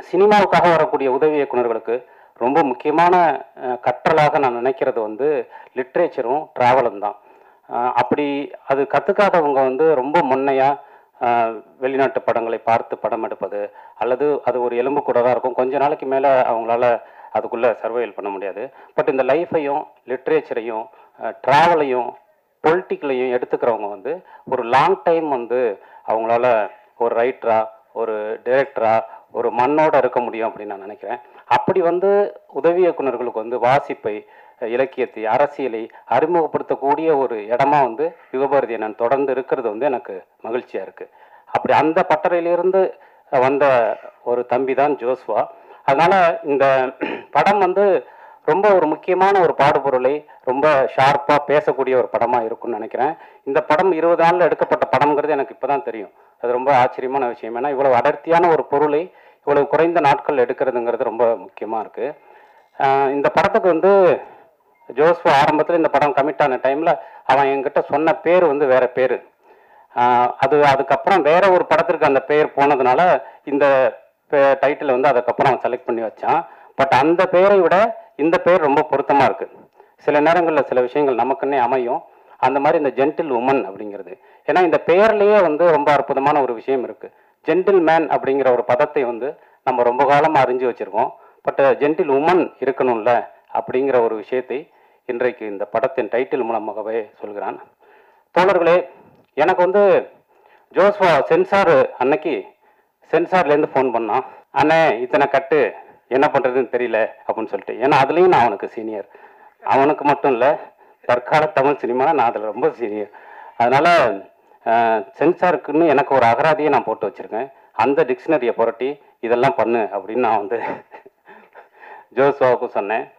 சினிமாவுக்காக வரக்கூடிய உதவி இயக்குனர்களுக்கு ரொம்ப முக்கியமான கற்றலாக நான் நினைக்கிறது வந்து லிட்ரேச்சரும் ட்ராவலும் தான். அப்படி அது கற்றுக்காதவங்க வந்து ரொம்ப முன்னையா வெளிநாட்டு படங்களை பார்த்து படம் எடுப்பது, அல்லது அது ஒரு எலும்புக்கூடாக இருக்கும். கொஞ்ச நாளைக்கு மேலே அவங்களால அதுக்குள்ளே சர்வைவல் பண்ண முடியாது. பட் இந்த லைஃப்பையும் லிட்ரேச்சரையும் ட்ராவலையும் பொலிட்டிக்கலையும் எடுத்துக்கிறவங்க வந்து ஒரு லாங் டைம் வந்து அவங்களால ஒரு ரைட்டரா, ஒரு டைரக்டரா, ஒரு மண்ணோட இருக்க முடியும் அப்படின்னு நான் நினைக்கிறேன். அப்படி வந்து உதவி இயக்குனர்களுக்கு வந்து வாசிப்பை, இலக்கியத்தை, அரசியலை அறிமுகப்படுத்தக்கூடிய ஒரு இடமா வந்து யுகபாரதி நான் தொடர்ந்து இருக்கிறது வந்து எனக்கு மகிழ்ச்சியா இருக்கு. அப்படி அந்த பட்டறையிலிருந்து வந்த ஒரு தம்பி தான் ஜோஸ்வா. அதனால இந்த படம் வந்து ரொம்ப ஒரு முக்கியமான ஒரு பாடுபொருளை ரொம்ப ஷார்ப்பாக பேசக்கூடிய ஒரு படமாக இருக்கும்னு நினைக்கிறேன். இந்த படம் 20 நாளில் எடுக்கப்பட்ட படம்ங்கிறது எனக்கு இப்போ தான் தெரியும். அது ரொம்ப ஆச்சரியமான விஷயம். ஏன்னா இவ்வளவு அடர்த்தியான ஒரு பொருளை இவ்வளவு குறைந்த நாட்கள் எடுக்கிறதுங்கிறது ரொம்ப முக்கியமாக இருக்குது. இந்த படத்துக்கு வந்து ஜோஸ்வா ஆரம்பத்தில் இந்த படம் கமிட் ஆன டைமில் அவன் என்கிட்ட சொன்ன பேர் வந்து வேற பேர். அதுக்கப்புறம் வேற ஒரு படத்திற்கு அந்த பெயர் போனதுனால இந்த டைட்டில் வந்து அதுக்கப்புறம் அவன் செலக்ட் பண்ணி வச்சான். பட் அந்த பெயரை விட இந்த பெயர் ரொம்ப பொருத்தமாக இருக்குது. சில நேரங்களில் சில விஷயங்கள் நமக்குன்னே அமையும். அந்த மாதிரி இந்த ஜென்டில் உமன் அப்படிங்கிறது, ஏன்னா இந்த பெயர்லேயே வந்து ரொம்ப அற்புதமான ஒரு விஷயம் இருக்குது. ஜென்டில் மேன் அப்படிங்கிற ஒரு பதத்தை வந்து நம்ம ரொம்ப காலமாக அறிஞ்சு வச்சுருக்கோம். பட் ஜென்டில் உமன் இருக்கணும்ல அப்படிங்கிற ஒரு விஷயத்தை இன்றைக்கு இந்த படத்தின் டைட்டில் மூலமாகவே சொல்கிறான். தோழர்களே, எனக்கு வந்து ஜோஸ்வா சென்சார் அன்னைக்கு சென்சார்லேருந்து ஃபோன் பண்ணான். அண்ணே இத்தனை கட்டு என்ன பண்ணுறதுன்னு தெரியல அப்படின்னு சொல்லிட்டு. ஏன்னா அதுலேயும் நான் அவனுக்கு சீனியர். அவனுக்கு மட்டும் இல்லை, தற்கால தமிழ் சினிமா நான் அதில் ரொம்ப சீனியர். அதனால் சென்சாருக்குன்னு எனக்கு ஒரு அகராதியை நான் போட்டு வச்சுருக்கேன். அந்த டிக்ஷனரியை புரட்டி இதெல்லாம் பண்ணு அப்படின்னு நான் வந்து ஜோஸ்வாவுக்கும் சொன்னேன்.